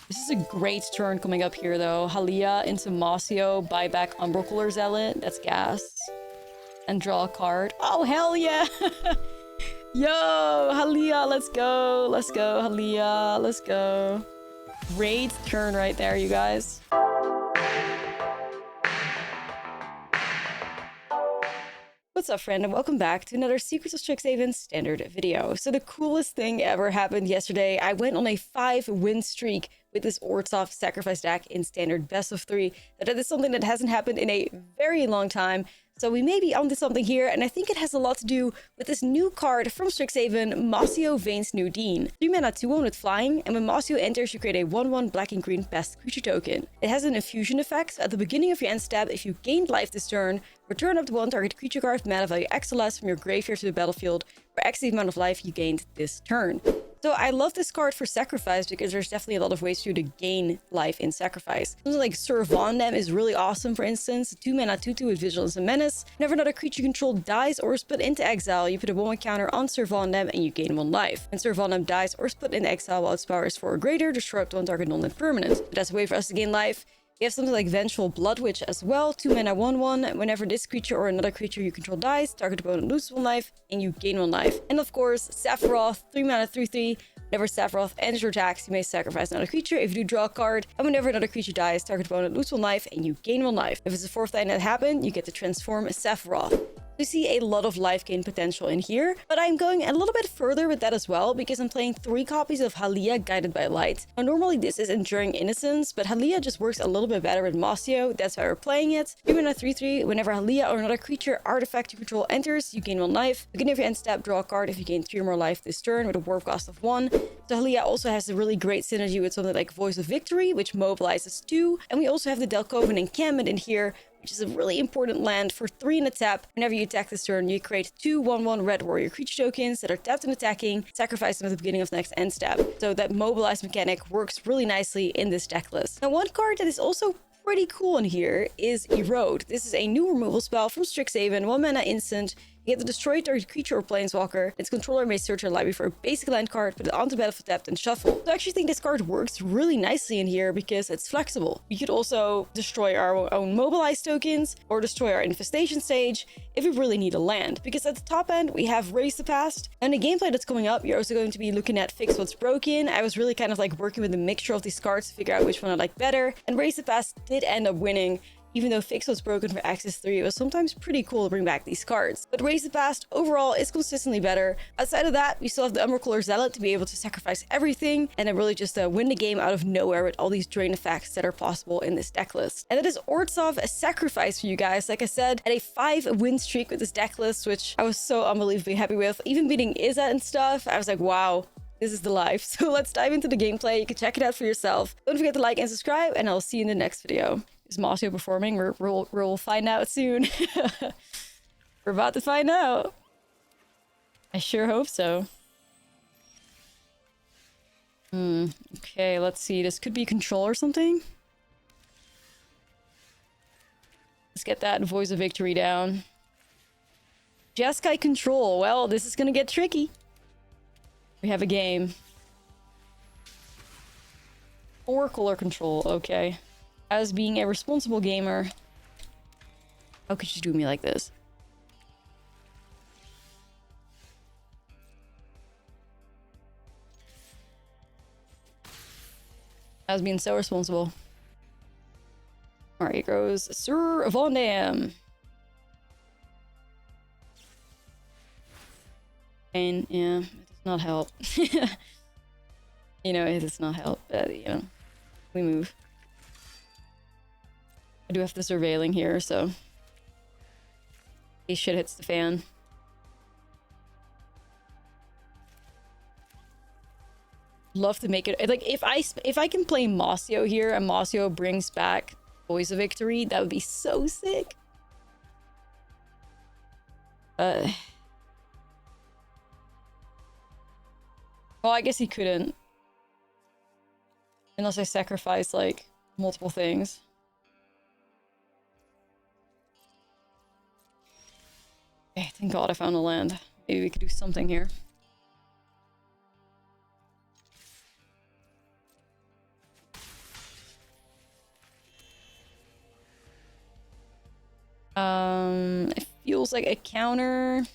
This is a great turn coming up here, though. Halia into Moseo, buy back Umbral Zealot. That's gas. And draw a card. Oh, hell yeah! Yo, Halia, let's go. Let's go, Halia. Let's go. Great turn right there, you guys. What's up, friend, and welcome back to another Secrets of Strixhaven standard video. So the coolest thing ever happened yesterday. I went on a 5-win streak with this Orzhov sacrifice deck in standard best of 3. That is something that hasn't happened in a very long time. So we may be onto something here, and I think it has a lot to do with this new card from Strixhaven, Moseo Vayne's New Dean. 3 mana 2/1 with flying, and when Moseo enters, you create a 1/1 black and green pest creature token. It has an infusion effect, so at the beginning of your end step, if you gained life this turn, return up to 1 target creature card with mana value X or less from your graveyard to the battlefield, for X the amount of life you gained this turn. So I love this card for sacrifice because there's definitely a lot of ways for you to gain life in sacrifice. Something like Servondem is really awesome, for instance. 2 mana 2/2 with Vigilance and Menace. Whenever another creature you control dies or is put into exile, you put a 1/1 counter on Servondem and you gain 1 life. When Servondem dies or is put into exile while its power is 4 or greater, destroy up to 1 target non-land permanent. But as a way for us to gain life, we have something like Vengeful Blood Witch as well. 2 mana 1/1. Whenever this creature or another creature you control dies, target opponent loses 1 life and you gain 1 life. And of course, Sephiroth, 3 mana 3/3. Whenever Sephiroth ends your attacks, you may sacrifice another creature if you do draw a card. And whenever another creature dies, target opponent loses 1 life and you gain 1 life. If it's the 4th time that happened, you get to transform Sephiroth. We see a lot of life gain potential in here, but I'm going a little bit further with that as well because I'm playing 3 copies of Halia Guided by Light. Now normally this is Enduring Innocence, but Halia just works a little bit better with Moseo, that's why we're playing it. 3 mana 3/3, whenever Halia or another creature artifact you control enters, you gain 1 life. Beginning of your end step, draw a card if you gain 3 or more life this turn with a warp cost of 1. So Halia also has a really great synergy with something like Voice of Victory, which mobilizes 2. And we also have the Delcoven Encampment in here, which is a really important land for 3 in a tap. Whenever you attack this turn, you create 2 1/1 red warrior creature tokens that are tapped and attacking, sacrifice them at the beginning of the next end step. So that mobilize mechanic works really nicely in this deck list. Now, one card that is also pretty cool in here is Erode. This is a new removal spell from Strixhaven, 1 mana instant. You get to destroy target creature or planeswalker. Its controller may search your library for a basic land card, put it onto battlefield tapped and shuffle. So I actually think this card works really nicely in here because it's flexible. We could also destroy our own mobilize tokens or destroy our infestation stage if we really need a land. Because at the top end, we have Raise the Past. And the gameplay that's coming up, you're also going to be looking at Fix What's Broken. I was really kind of like working with a mixture of these cards to figure out which one I like better. And Raise the Past did end up winning. Even though Fix What's Broken for Access 3, it was sometimes pretty cool to bring back these cards. But Raise the Past, overall, is consistently better. Outside of that, we still have the Umbral Zealot to be able to sacrifice everything and then really just win the game out of nowhere with all these drain effects that are possible in this deck list. And that is Orzhov, a sacrifice for you guys. Like I said, at a 5-win streak with this deck list, which I was so unbelievably happy with. Even beating Izzet and stuff, I was like, wow. This is the life. So let's dive into the gameplay. You can check it out for yourself. Don't forget to like and subscribe, and I'll see you in the next video. Is Moseo performing? We'll find out soon. We're about to find out. I sure hope so. Okay, let's see. This could be control or something. Let's get that Voice of Victory down. Jeskai control. Well, this is gonna get tricky. We have a game. 4 color control, okay. As being a responsible gamer, how could you do me like this? As being so responsible. Alright, here goes Servondem. And yeah, it does not help. You know, it does not help. You know, we move. I do have the surveilling here, so case shit hits the fan. Love to make it like if I can play Moseo here and Moseo brings back Voice of Victory, that would be so sick. Well, I guess he couldn't. Unless I sacrifice, like, multiple things. Okay, thank God I found a land. Maybe we could do something here. It feels like a counter.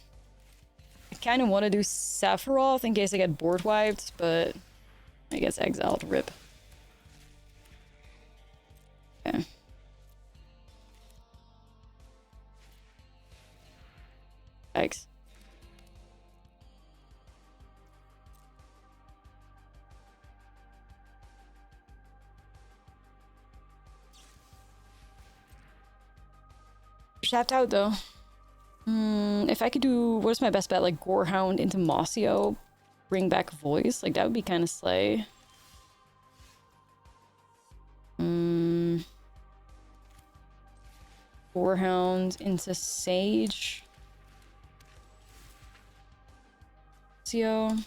I kind of want to do Sephiroth in case I get board wiped, but I guess exiled. Rip. Okay. Yikes. Tapped out though. If I could do, what is my best bet? Like Gorehound into Moseo, bring back voice. Like that would be kind of slay. Gorehound into Sage. Moseo.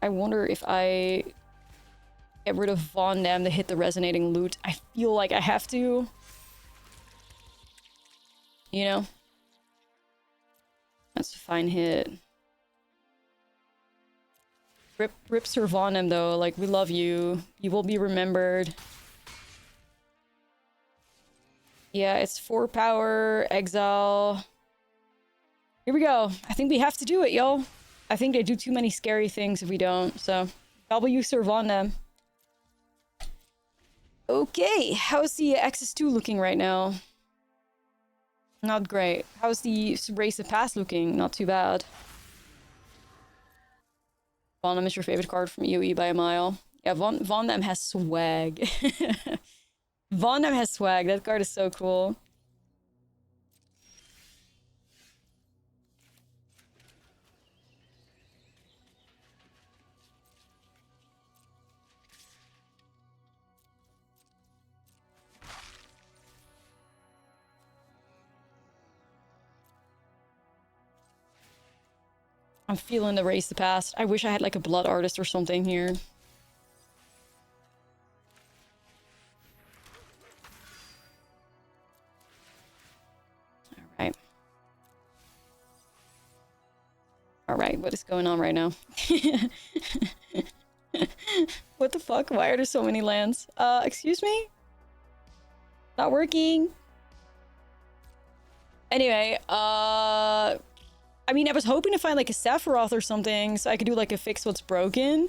I wonder if I get rid of Von Dam to hit the resonating loot. I feel like I have to. You know? That's a fine hit. Rip Sir Von Dam though, like we love you. You will be remembered. Yeah, it's 4 power, exile. Here we go. I think we have to do it, yo. I think they do too many scary things if we don't, so W Sir Von Dam. Okay, how's the Axis2 looking right now? Not great. How's the Race of Past looking? Not too bad. Von Dam is your favorite card from EOE by a mile. Yeah, Von Dam has swag. Von Dam has swag. That card is so cool. I'm feeling the Race to Past. I wish I had like a Blood Artist or something here. Alright. Alright, what is going on right now? What the fuck? Why are there so many lands? Excuse me? Not working. Anyway, I mean, I was hoping to find like a Sephiroth or something so I could do like a fix what's broken.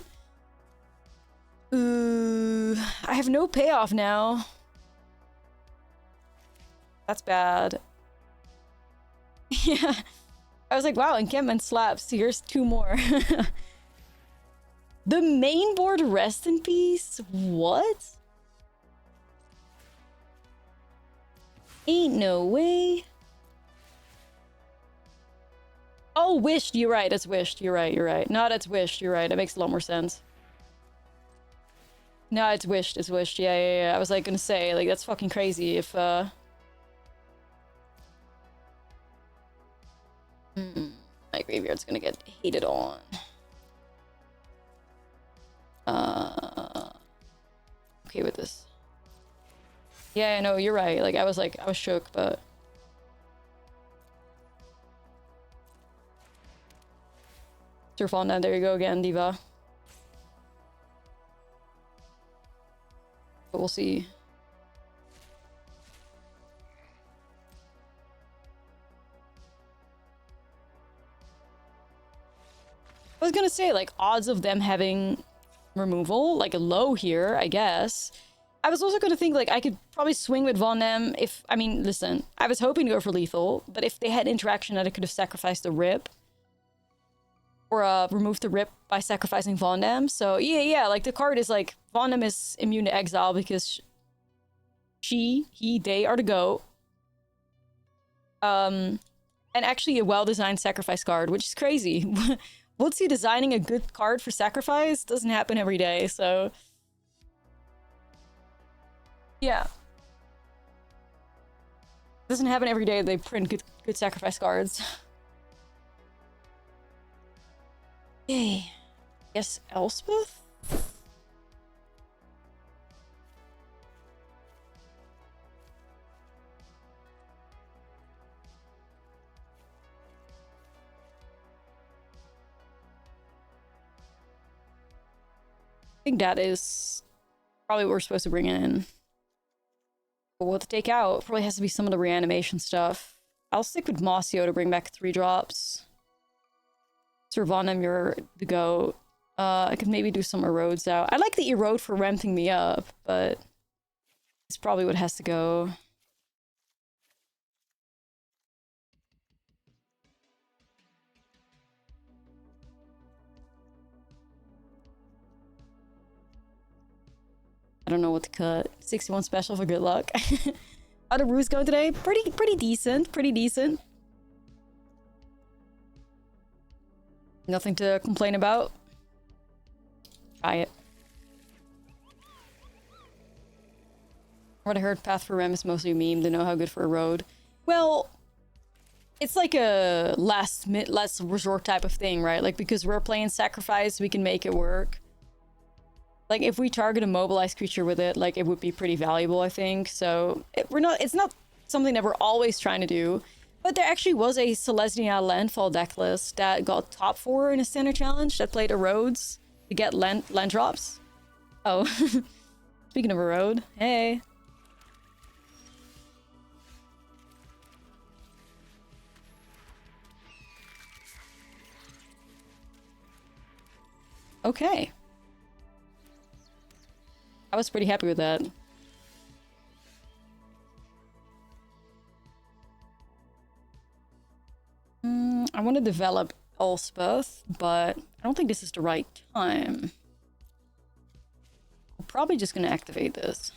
I have no payoff now. That's bad. Yeah. I was like, wow, encampment slaps. Here's 2 more. The main board, rest in peace? What? Ain't no way. Oh, wished. You're right. That's wished. You're right. You're right. No, that's wished. You're right. That makes a lot more sense. No, it's wished. It's wished. Yeah. I was like gonna say, like, that's fucking crazy if, my graveyard's gonna get hated on. Okay with this. Yeah, no, you're right. Like, I was shook, but... Surf on that. There you go again, Diva. But we'll see. I was gonna say, like, odds of them having removal, like, a low here, I guess. I was also gonna think, like, I could probably swing with Von Dam if... I mean, listen. I was hoping to go for lethal, but if they had interaction that I could have sacrificed the Rip. Or remove the Rip by sacrificing Von Dam. So yeah, like the card is like Von Dam is immune to exile because they are the GOAT. And actually a well-designed sacrifice card, which is crazy. What's he designing a good card for sacrifice? Doesn't happen every day, so yeah. Doesn't happen every day they print good sacrifice cards. Okay. Yes, Elspeth? I think that is probably what we're supposed to bring in. But what to take out probably has to be some of the reanimation stuff. I'll stick with Moseo to bring back 3 drops. Servanem, you're the goat. I could maybe do some erodes out. I like the erode for ramping me up, but it's probably what has to go. I don't know what to cut. 61 special for good luck. How did Ruse go today? Pretty decent. Pretty decent. Nothing to complain about. Try it. What I heard, Path for Rem is mostly a meme. They know how good for a road. Well, it's like a last resort type of thing, right? Like, because we're playing Sacrifice, we can make it work. Like, if we target a mobilized creature with it, like, it would be pretty valuable, I think. So, it's not something that we're always trying to do. But there actually was a Selesnya landfall deck list that got top 4 in a standard challenge that played erodes to get land drops. Oh. Speaking of erode, hey. Okay. I was pretty happy with that. I want to develop Elspeth, but I don't think this is the right time. I'm probably just going to activate this.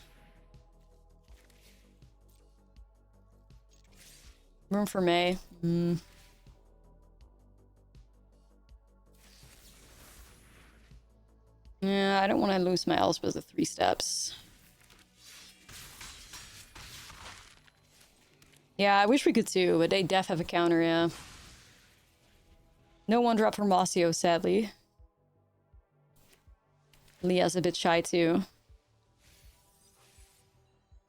Room for May. Yeah, I don't want to lose my Elspeth at 3 steps. Yeah, I wish we could too, but they def have a counter, yeah. No 1-drop for Moseo, sadly. Leah's a bit shy too.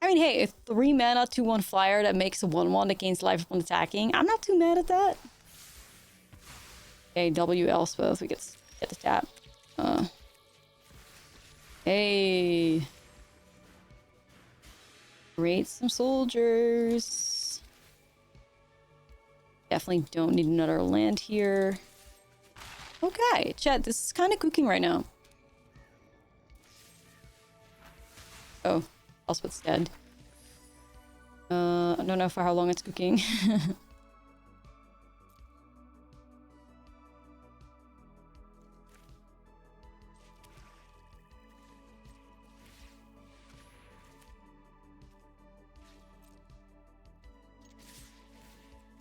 I mean, hey, a 3 mana 2/1 flyer that makes a 1/1 that gains life upon attacking. I'm not too mad at that. Okay, W Elspeth, we get the tap. Hey. Create some soldiers. Definitely don't need another land here. Okay, chat, this is kind of cooking right now. Oh, Elspeth's dead. I don't know for how long it's cooking.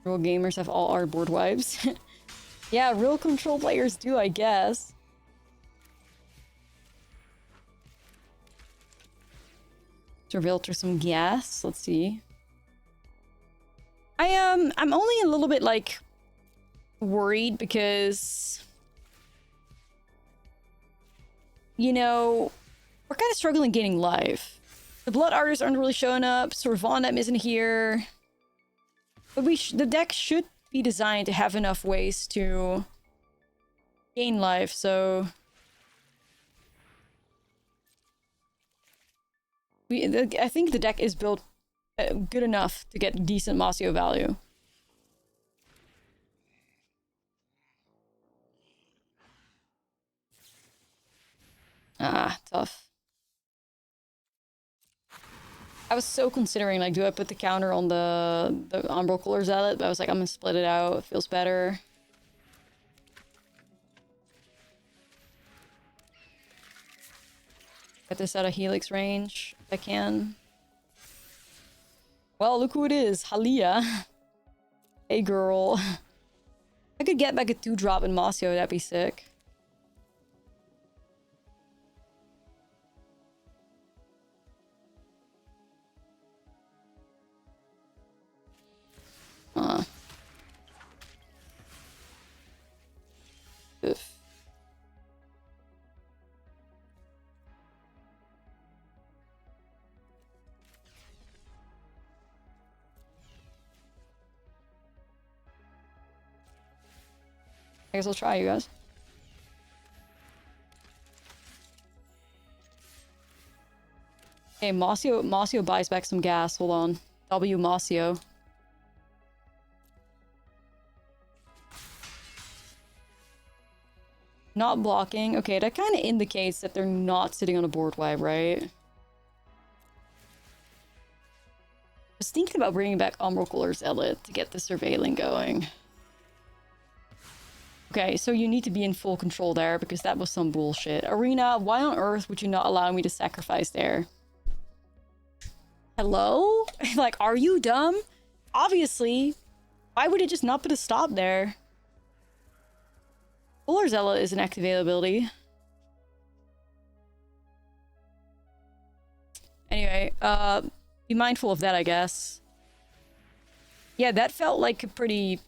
Real gamers have all our board wives. Yeah, real control players do, I guess. Surveil through some gas. Let's see. I'm only a little bit like worried because, you know, we're kind of struggling gaining life. The Blood Artists aren't really showing up. Servanem isn't here. But the deck should be designed to have enough ways to gain life, so I think the deck is built good enough to get decent Moseo value. Ah, tough. I was so considering, like, do I put the counter on the Umbral Cooler Zealot? But I was like, I'm gonna split it out. It feels better. Get this out of Helix range if I can. Well, look who it is. Halia. Hey, girl. I could get back a 2-drop in Moseo. That'd be sick. Oof. I guess I'll try, you guys. Okay, Moseo buys back some gas. Hold on. W Moseo. Not blocking. Okay, that kind of indicates that they're not sitting on a board wipe, right? I was thinking about bringing back Umbral Orzhov to get the surveilling going. Okay, so you need to be in full control there because that was some bullshit. Arena, why on earth would you not allow me to sacrifice there? Hello? Like, are you dumb? Obviously. Why would it just not put a stop there? Orzhov is an active ability. Anyway, be mindful of that, I guess. Yeah, that felt like a pretty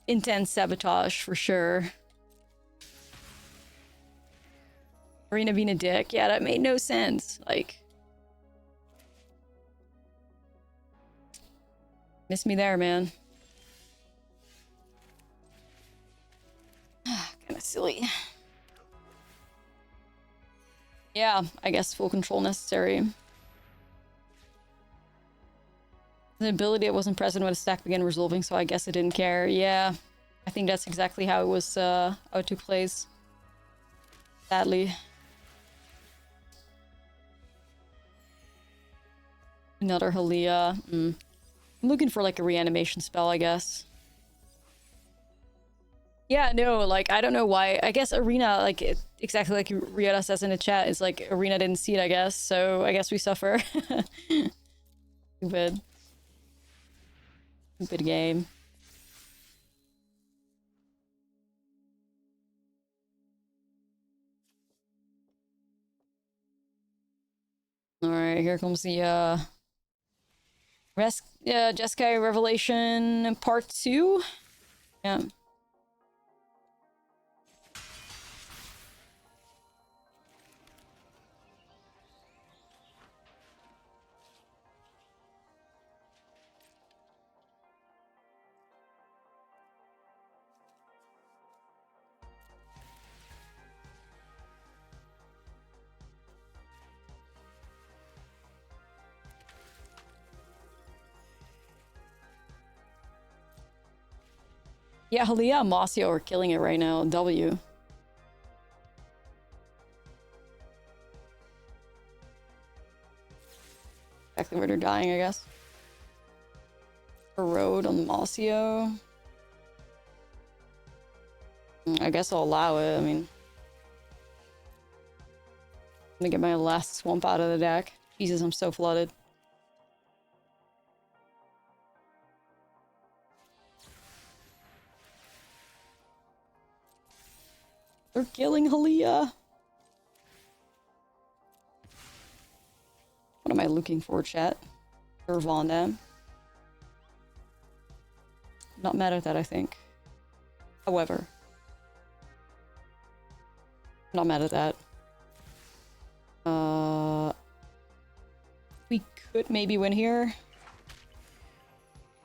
intense sabotage for sure. Arena being a dick. Yeah, that made no sense. Like, miss me there, man. Kind of silly. Yeah, I guess full control necessary. The ability that wasn't present when the stack began resolving, so I guess I didn't care. Yeah, I think that's exactly how it was, how it took place. Sadly. Another Halia. I'm looking for like a reanimation spell, I guess. Yeah, no, like, I don't know why. I guess Arena, like, exactly like Riota says in the chat, is like, Arena didn't see it, I guess, so I guess we suffer. Stupid. Stupid game. Alright, here comes the, Jeskai Revelation Part 2? Yeah. Yeah, Halia and Moseo are killing it right now. W. Exactly where they're dying, I guess. A road on Moseo. I guess I'll allow it. I mean, I'm gonna get my last swamp out of the deck. Jesus, I'm so flooded. They're killing Halia. What am I looking for, chat? Or Vondam? Not mad at that, I think. However. Not mad at that. We could maybe win here.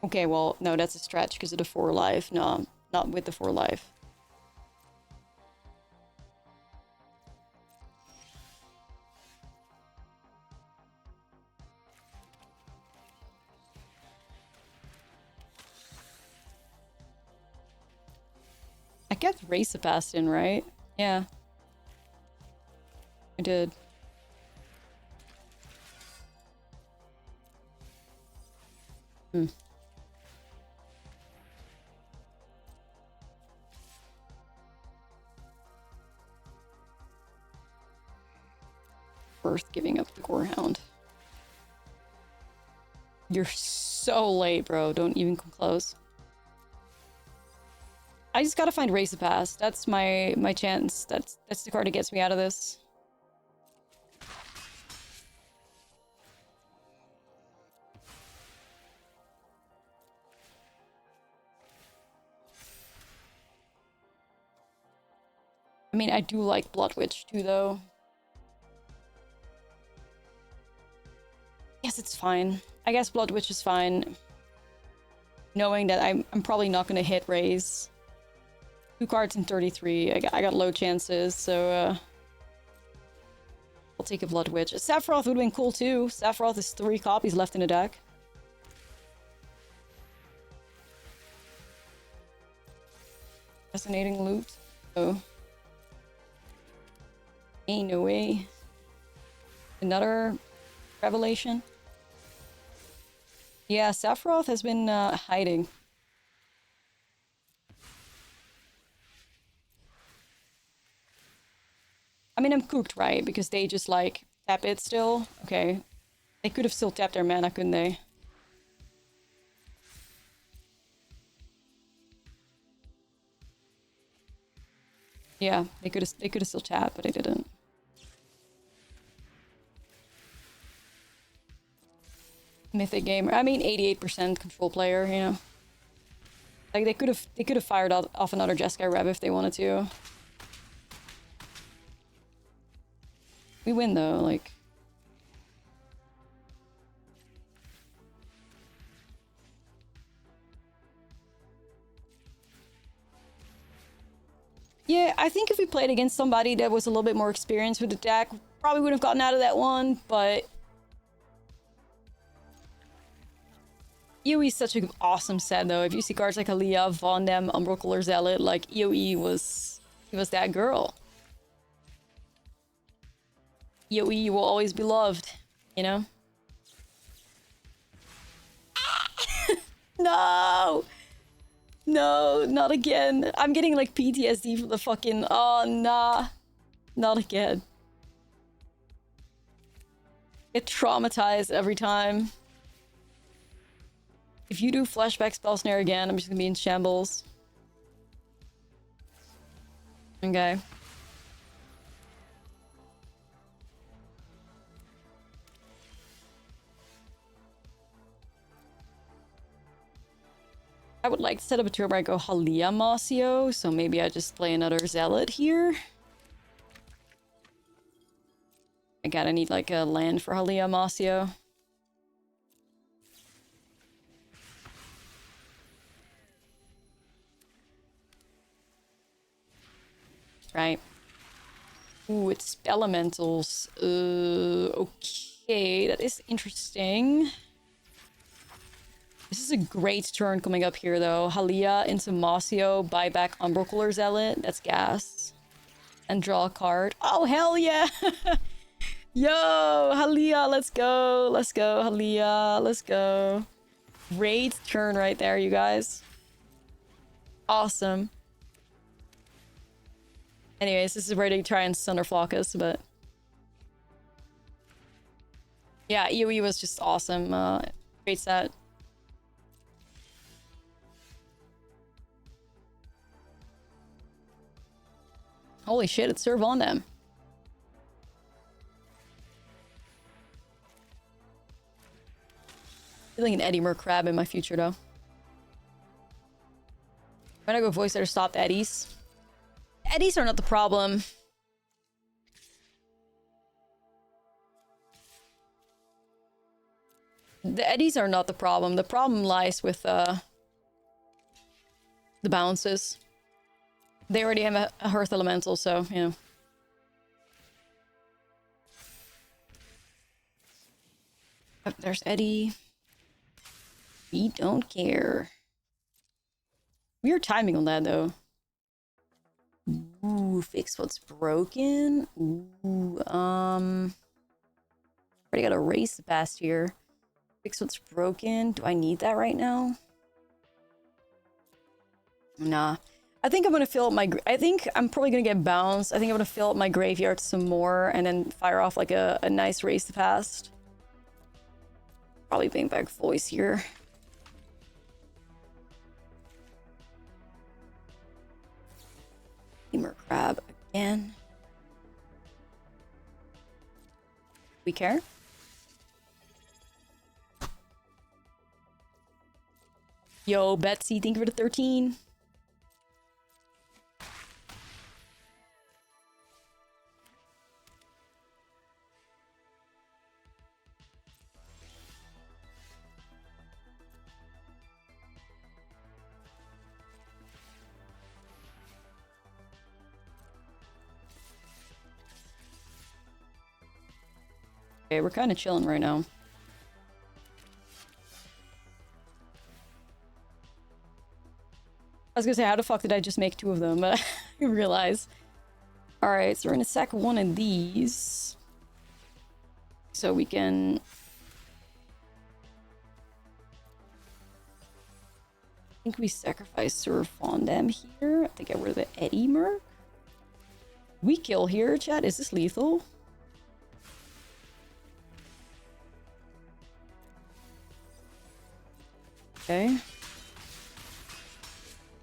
Okay, well, no, that's a stretch because of the 4 life. No, not with the 4 life. I kept Race Past in, right? Yeah. I did. Worth giving up the Gorehound. You're so late, bro. Don't even come close. I just gotta find Race Pass. That's my chance. That's the card that gets me out of this. I mean, I do like Blood Witch too, though. Yes, it's fine. I guess Blood Witch is fine. Knowing that I'm probably not gonna hit raise. 2 cards in 33. I got low chances, so take a Blood Witch. A Sephiroth would have been cool too. Sephiroth is 3 copies left in the deck. Fascinating loot. Oh. Ain't no way. Another revelation. Yeah, Sephiroth has been hiding. I mean, I'm cooked, right? Because they just, like, tap it still. Okay. They could have still tapped their mana, couldn't they? Yeah, they could have still tapped, but they didn't. Mythic gamer. I mean, 88% control player, you know. Like, they could have fired off another Jeskai Rev if they wanted to. We win though, like. Yeah, I think if we played against somebody that was a little bit more experienced with the deck, probably would have gotten out of that one, but EOE is such an awesome set though. If you see cards like Aaliyah, Vondem, Umbral Zealot, like EOE was that girl. EOE will always be loved, you know? No! No, not again. I'm getting like PTSD from the fucking... Oh, nah. Not again. Get traumatized every time. If you do flashback spell snare again, I'm just gonna be in shambles. Okay. I would like to set up a turn where I go Halia Moseo, so maybe I just play another Zealot here. I gotta need like a land for Halia Moseo. Right. Ooh, it's elementals. Okay, that is interesting. This is a great turn coming up here, though. Halia into Moseo, buy back Umbral Zealot. That's gas. And draw a card. Oh, hell yeah! Yo, Halia, let's go. Let's go, Halia. Let's go. Great turn right there, you guys. Awesome. Anyways, this is where they try and Sunderflock us, but... Yeah, EOE was just awesome. Great set. Holy shit, it's serve on them. Feeling an Eddie Crab in my future, though. I'm gonna go voice there to stop the Eddies. Eddies are not the problem. The Eddies are not the problem. The problem lies with the bounces. They already have a Hearth Elemental, so, you know. Oh, there's Eddie. We don't care. Weird timing on that, though. Ooh, fix what's broken. Ooh, already got a race past here. Fix what's broken. Do I need that right now? Nah. I think I'm gonna fill up my... I think I'm probably gonna get bounced. I think I'm gonna fill up my graveyard some more and then fire off like a nice race to past. Probably bring back voice here. Lemur Crab again. We care? Yo, Betsy, thank you for the 13. Okay, we're kind of chilling right now. I was gonna say, how the fuck did I just make 2 of them? But I realize. Alright, so we're gonna sack 1 of these. So we can... I think we sacrifice Sir Fondam here to get rid of the Eddie Merc. We kill here, chat. Is this lethal? Okay.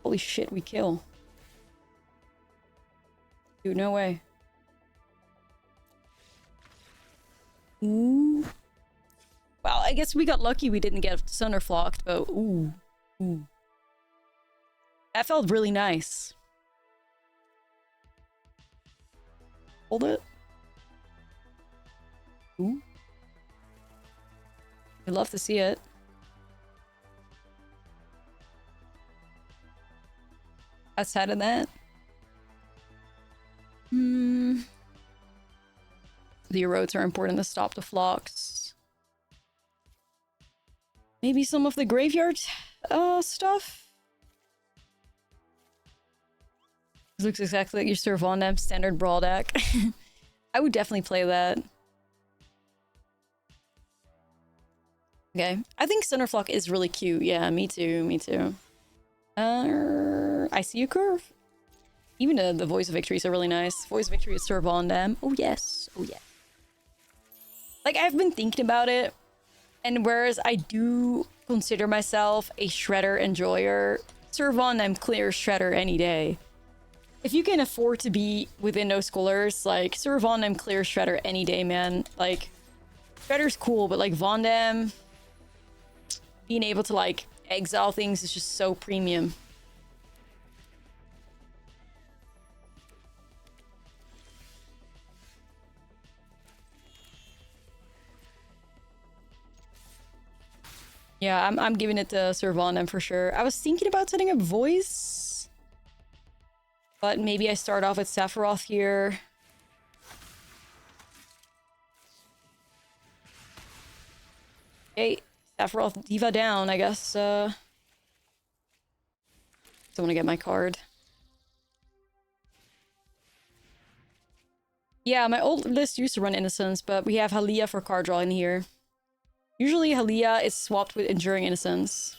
Holy shit, we kill. Dude, no way. Ooh. Well, I guess we got lucky we didn't get Sunderflocked, but ooh. Ooh. That felt really nice. Hold it. Ooh. I'd love to see it. Outside of that. The erodes are important to stop the flocks. Maybe some of the graveyard stuff? This looks exactly like your Sir Vondam standard brawl deck. I would definitely play that. Okay. I think Sunderflock is really cute. Yeah, me too, me too. I see you, Curve. Even the Voice of Victory is really nice. Voice of Victory is Sir Vondam. Oh yes, oh yeah. Like, I've been thinking about it, and whereas I do consider myself a Shredder enjoyer, Sir Vondam clears Shredder any day. If you can afford to be within those colors, like, Sir Vondam clears Shredder any day, man. Like, Shredder's cool, but like Vondam being able to like exile things is just so premium. Yeah, I'm giving it to Sir Vondam for sure. I was thinking about setting up Voice, but maybe I start off with Sephiroth here. Okay, Sephiroth Diva down, I guess. Still want to get my card. Yeah, my old list used to run Innocence, but we have Halia for card draw in here. Usually Halia is swapped with Enduring Innocence.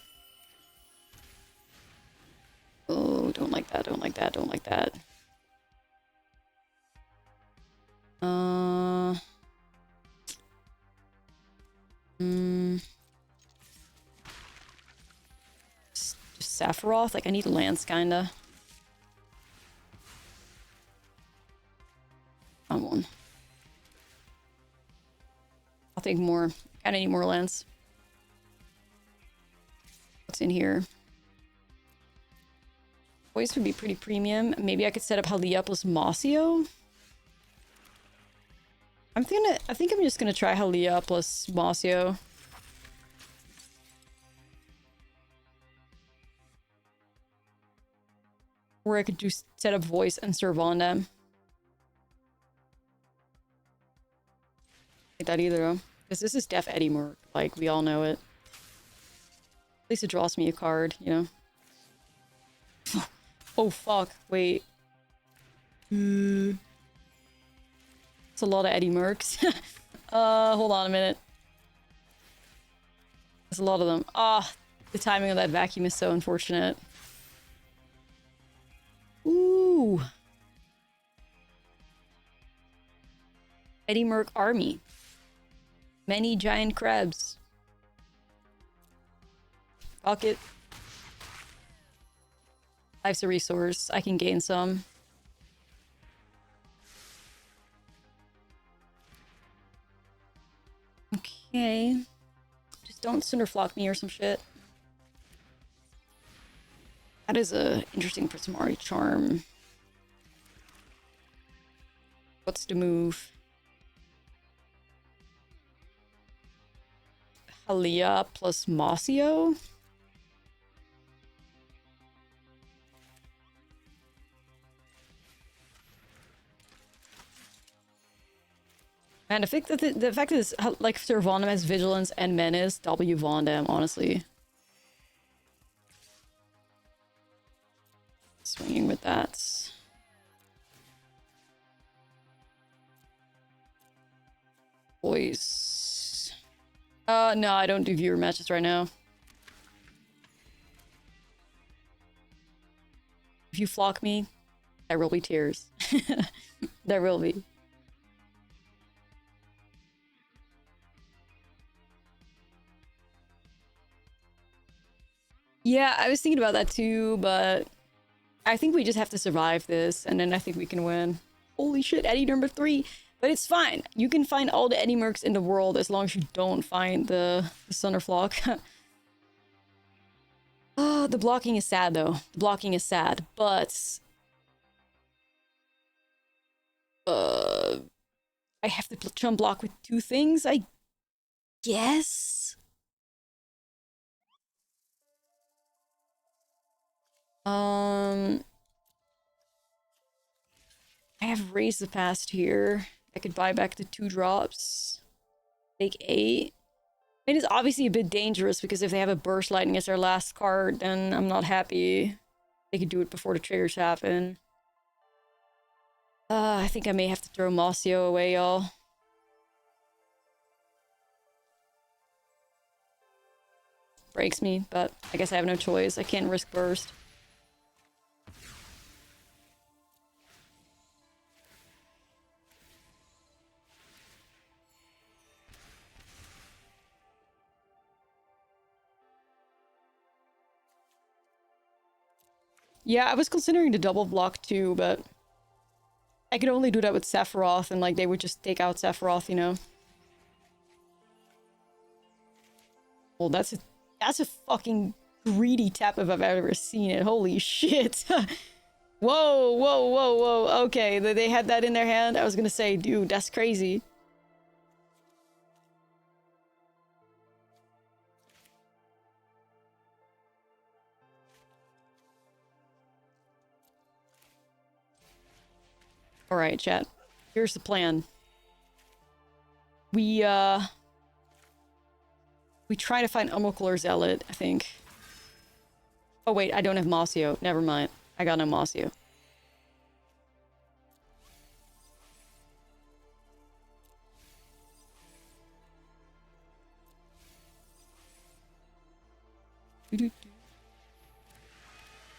Oh, don't like that, don't like that, don't like that. Just Sephiroth? Like, I need lands, kinda. Come on. I'll take more. Kinda need more lands. What's in here? Voice would be pretty premium. Maybe I could set up Halia plus Moseo. I think I'm just gonna try Halia plus Moseo. Or I could do set up Voice and Sir Vondam. Like that either though. Because this is Def Eddie Merc, like we all know it. At least it draws me a card, you know. Oh fuck, wait. It's a lot of Eddie Mercs. Hold on a minute. There's a lot of them. Ah, the timing of that vacuum is so unfortunate. Ooh. Eddie Merc army. Many giant crabs. Fuck it. Life's a resource. I can gain some. Okay. Just don't Cinderflock me or some shit. That is a interesting Prismari charm. What's the move? Halia plus Moseo? Man, I think that the fact that it's like Sir Vondam has Vigilance and Menace, W Vondam, honestly. Swinging with that. Boys. No, I don't do viewer matches right now. If you flock me, there will be tears. There will be. Yeah, I was thinking about that too, but I think we just have to survive this, and then I think we can win. Holy shit, Eddie number 3. But it's fine. You can find all the Eddie Mercs in the world as long as you don't find the Sunderflock. Oh, the blocking is sad, though. The blocking is sad, but... I have to chum block with 2 things, I guess? I have Raise the Past here. I could buy back the 2 drops. Take 8. It is obviously a bit dangerous because if they have a Burst Lightning as their last card, then I'm not happy. They could do it before the triggers happen. I think I may have to throw Moseo away, y'all. Breaks me, but I guess I have no choice. I can't risk Burst. Yeah, I was considering the double block too, but I could only do that with Sephiroth, and like they would just take out Sephiroth, you know. Well, that's a fucking greedy tap if I've ever seen it. Holy shit. Whoa, whoa, whoa, whoa. Okay, they had that in their hand. I was gonna say, dude, that's crazy. Alright, chat. Here's the plan. We try to find Umukulor Zealot, I think. Oh wait, I don't have Moseo. Never mind. I got no Moseo.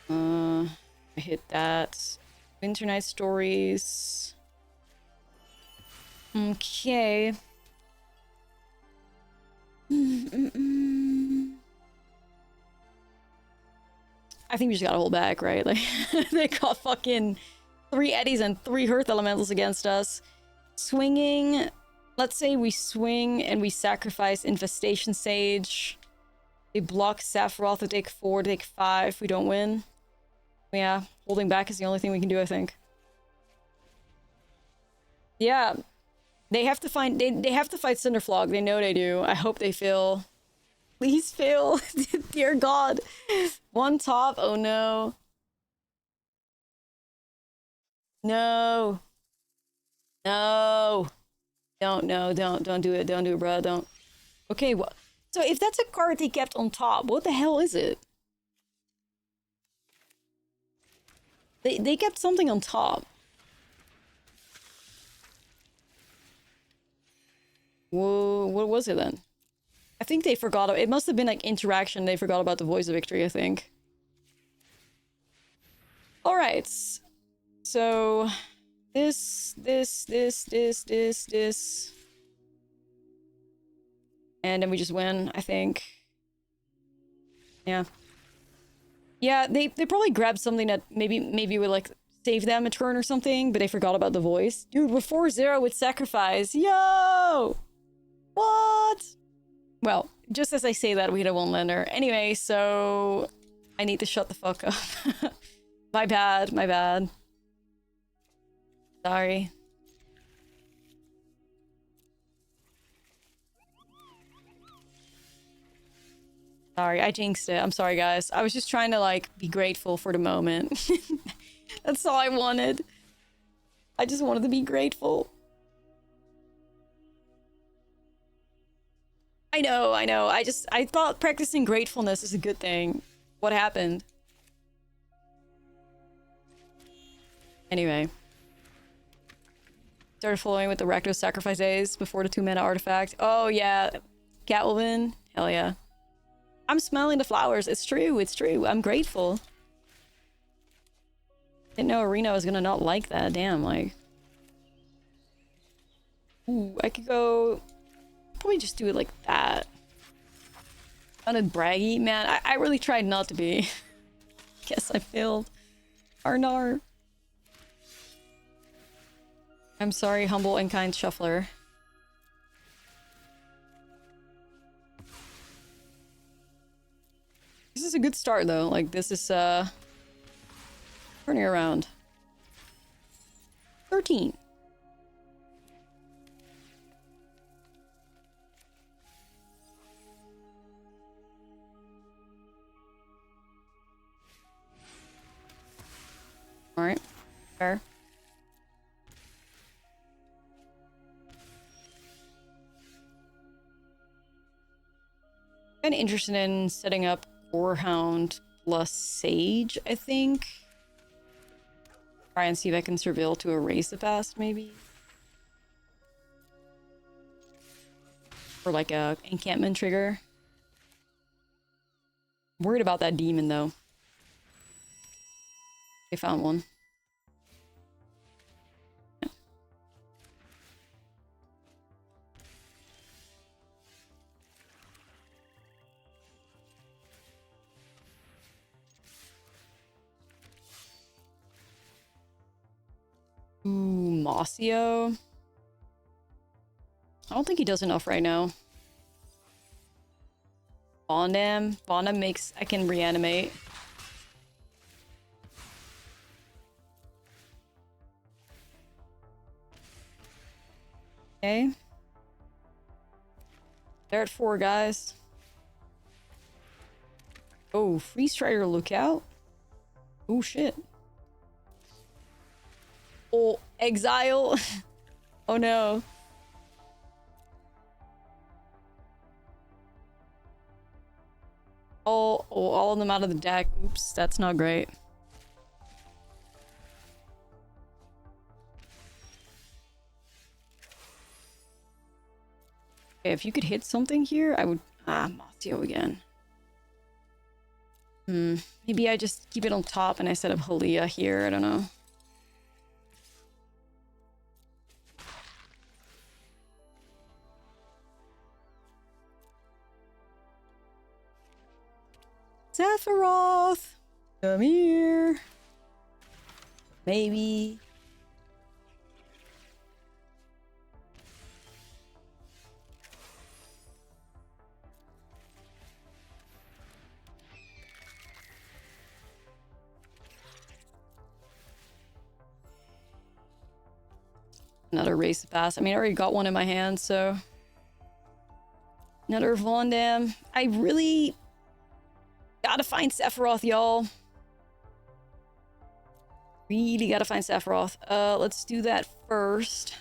I hit that. Winter Night Stories. Okay. I think we just gotta hold back, right? Like, they got fucking 3 Eddies and 3 Earth Elementals against us. Swinging. Let's say we swing and we sacrifice Infestation Sage. They block Sephiroth to take 4, to take 5. We don't win. Yeah, holding back is the only thing we can do, I think. Yeah. They have to find they have to fight Cinderflog. They know they do. I hope they fail. Please fail. Dear God. 1 top. Oh no. No. No. Don't do it. Don't do it, bro. Don't. Okay, what? So if that's a card they kept on top, what the hell is it? They kept something on top. Whoa, what was it then? I think they forgot. It must have been like interaction. They forgot about the Voice of Victory, I think. Alright. So this. And then we just win, I think. Yeah. Yeah, they probably grabbed something that maybe would like save them a turn or something, but they forgot about the voice. Dude, we're 4-0 with sacrifice. Yo! What? Well, just as I say that, we hit a 1-lander. Anyway, so I need to shut the fuck up. My bad, my bad. Sorry. Sorry, I jinxed it. I'm sorry, guys. I was just trying to, like, be grateful for the moment. That's all I wanted. I just wanted to be grateful. I know, I know. I thought practicing gratefulness is a good thing. What happened? Anyway. Started following with the Rakdos Sacrifice Days before the 2-mana artifact. Oh, yeah. Catwoman. Hell yeah. I'm smelling the flowers. It's true. It's true. I'm grateful. Didn't know Arena was gonna not like that. Damn, like... Ooh, I could go... Probably just do it like that. Sounded braggy. Man, I really tried not to be. Guess I failed. Arnar. I'm sorry, humble and kind shuffler. This is a good start, though. Like, this is, turning around. 13. Alright. Fair. Kind of interested in setting up Gorehound plus Sage, I think. Try and see if I can surveil to erase the past, maybe. Or like a encampment trigger. I'm worried about that demon, though. They found one. Ooh, Moseo. I don't think he does enough right now. Bondam. Bondam makes... I can reanimate. Okay. They're at 4, guys. Oh, Freeze Strider lookout? Oh, shit. Oh, exile. Oh no. All of them out of the deck. Oops, that's not great. Okay, if you could hit something here, I would... Ah, Moseo again. Maybe I just keep it on top and I set up Halia here, I don't know. Sephiroth! Come here! Maybe. Another race to pass. I mean, I already got one in my hand, so... Another Vondam. I really... Gotta find Sephiroth, y'all. Really gotta find Sephiroth. Let's do that first.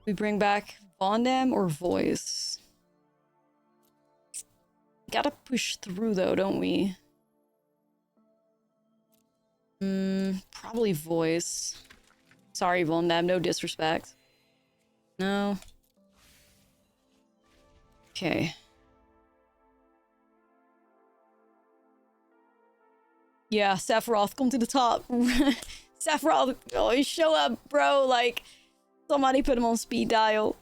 We bring back Vondam or Voice? Gotta push through though, don't we? Probably Voice. Sorry, Vondam, no disrespect. No. Okay. Yeah, Sephiroth, come to the top. Sephiroth, oh, show up, bro. Like, somebody put him on speed dial.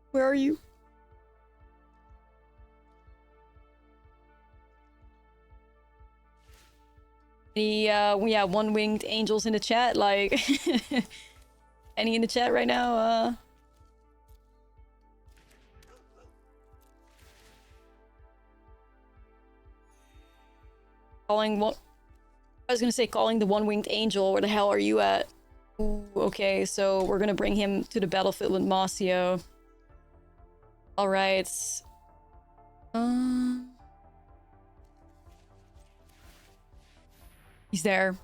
Where are you? We have one-winged angels in the chat. Like, any in the chat right now? Calling what? I was gonna say calling the one-winged angel. Where the hell are you at? Ooh, okay, so we're gonna bring him to the battlefield with Moseo. All right. He's there.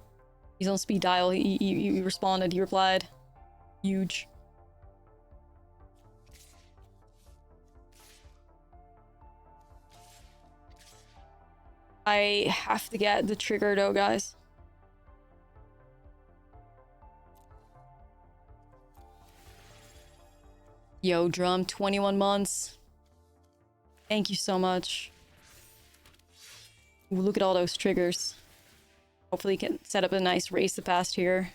He's on speed dial. He responded. He replied. Huge. I have to get the trigger though, guys. Yo, Drum, 21 months. Thank you so much. Ooh, look at all those triggers. Hopefully you can set up a nice race to past here.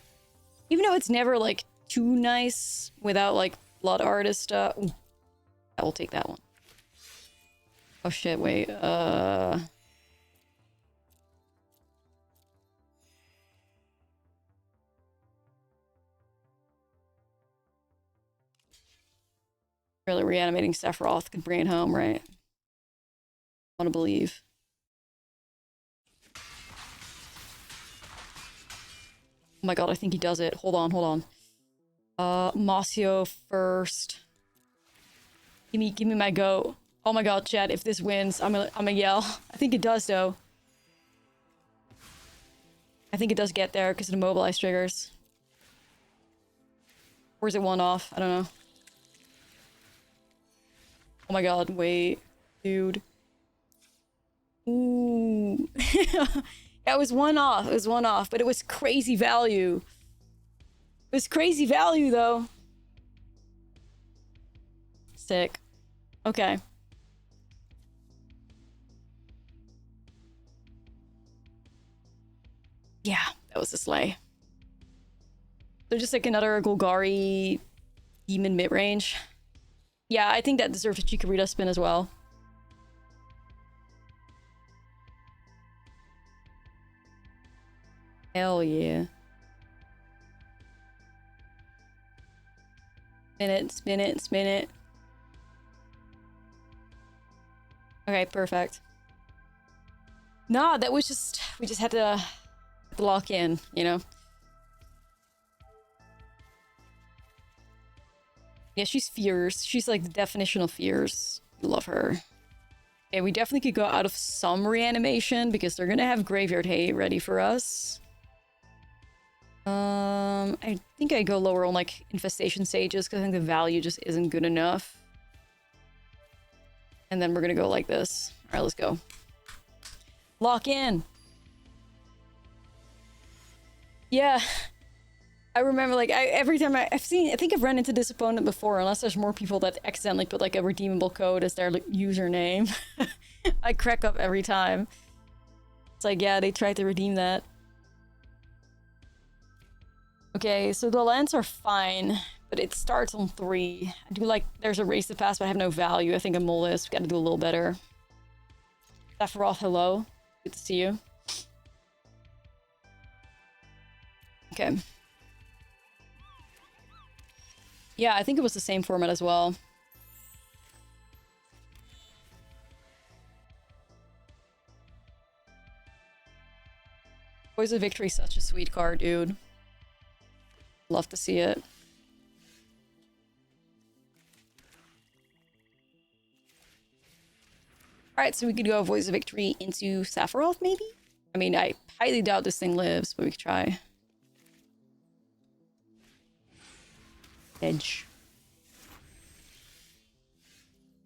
Even though it's never, like, too nice without, like, Blood Artist. Ooh, I will take that one. Oh shit, wait. Really reanimating Sephiroth could bring it home, right? I want to believe. Oh my god, I think he does it. Hold on, hold on. Moseo first. Give me my go. Oh my god, chat, if this wins, I'm gonna yell. I think it does, though. I think it does get there because of the mobilize triggers. Or is it one off? I don't know. Oh my god, wait. Dude. Ooh. Yeah, it was one off. It was one off, but it was crazy value. It was crazy value, though. Sick. Okay. Yeah, that was a slay. So just like another Golgari demon mid-range. Yeah, I think that deserves a Chikorita spin as well. Hell yeah. Spin it, spin it, spin it. Okay, perfect. Nah, that was just... We just had to lock in, you know? Yeah, she's fierce. She's like the definition of fierce. Love her. Yeah, we definitely could go out of some reanimation because they're gonna have Graveyard Hay ready for us. I think I go lower on like Infestation Sages because I think the value just isn't good enough. And then we're gonna go like this. Alright, let's go. Lock in! Yeah. I remember, like, every time I think I've run into this opponent before, unless there's more people that accidentally put, like, a redeemable code as their, like, username. I crack up every time. It's like, yeah, they tried to redeem that. Okay, so the lands are fine, but it starts on 3. I do like, there's a race to pass, but I have no value. I think I'm Molist. Gotta do a little better. Sephiroth, hello. Good to see you. Okay. Yeah, I think it was the same format as well. Voice of Victory, such a sweet card, dude. Love to see it. Alright, so we could go Voice of Victory into Sephiroth, maybe? I mean, I highly doubt this thing lives, but we could try. Edge.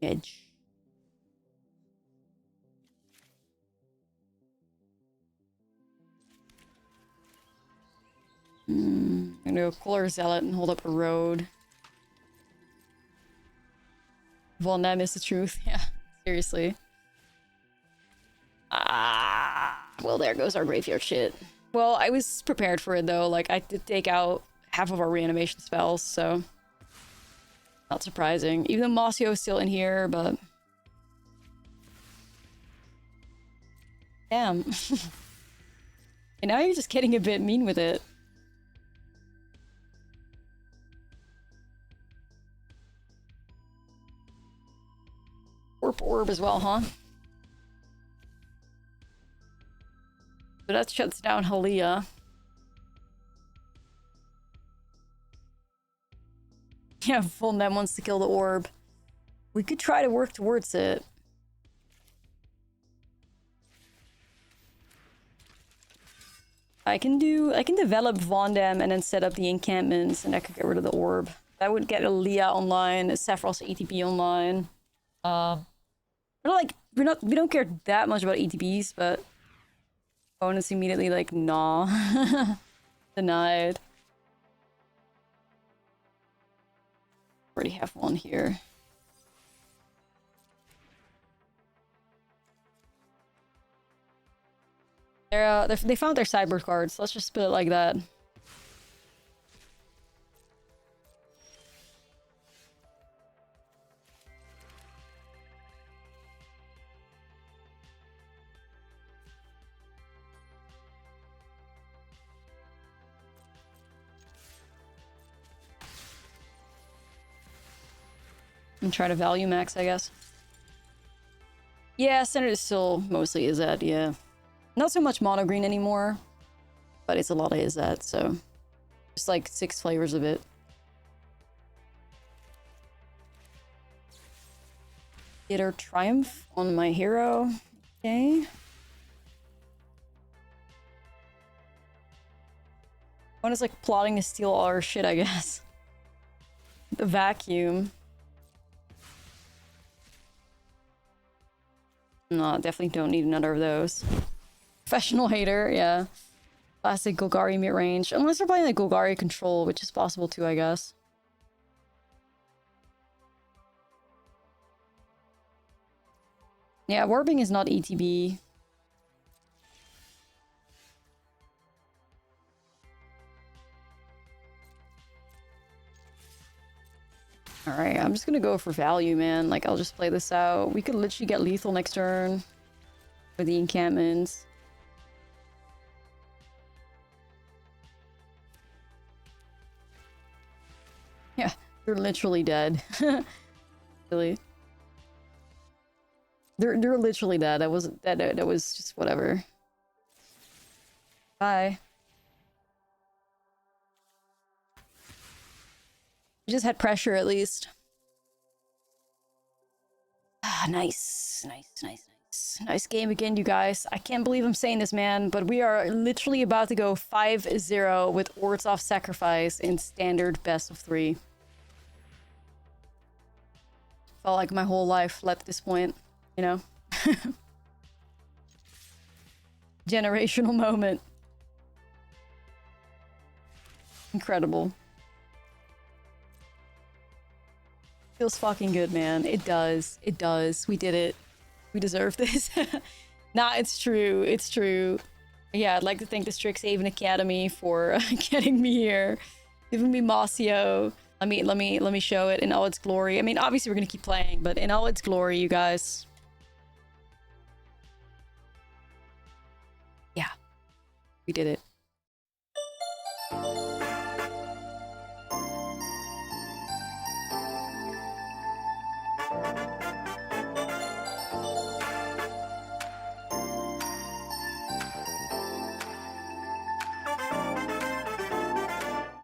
Edge. I'm gonna go Color Zealot and hold up a road. Von Them is the truth. Yeah, seriously. Well, there goes our graveyard shit. Well, I was prepared for it though. Like, I did take out half of our reanimation spells, so not surprising. Even though Moseo is still in here, but damn. And now you're just getting a bit mean with it. Orb as well, huh? So that shuts down Halia. Yeah, Full Net wants to kill the orb. We could try to work towards it. I can develop Vondam and then set up the encampments and I could get rid of the orb. That would get Aaliyah online, Sephiroth's ATB online. We don't care that much about ETBs, but Opponents immediately like, nah. Denied. Already have one here. They found their sideboard cards. Let's just put it like that. And try to value max, I guess. Yeah, standard is still mostly is that, yeah. Not so much mono green anymore, but it's a lot of is that, so just like 6 flavors of it. Theater Triumph on my hero. Okay. One is like plotting to steal all our shit, I guess. The vacuum. No, definitely don't need another of those. Professional hater, yeah. Classic Golgari mid-range. Unless they're playing like Golgari control, which is possible too, I guess. Yeah, warping is not ETB. Alright, I'm just gonna go for value, man. Like, I'll just play this out. We could literally get lethal next turn with the encampments. Yeah, they're literally dead. Really. They're literally dead. That wasn't that was just whatever. Bye. We just had pressure at least. Ah, nice. Nice game again, you guys. I can't believe I'm saying this, man, but we are literally about to go 5-0 with Orzhov Sacrifice in standard best of 3. Felt like my whole life led to this point, you know? Generational moment. Incredible. Feels fucking good, man. It does. It does. We did it. We deserve this. Nah, it's true. It's true. Yeah, I'd like to thank the Strixhaven Academy for getting me here, giving me Moseo. Let me show it in all its glory. I mean, obviously we're gonna keep playing, but in all its glory, you guys. Yeah, we did it.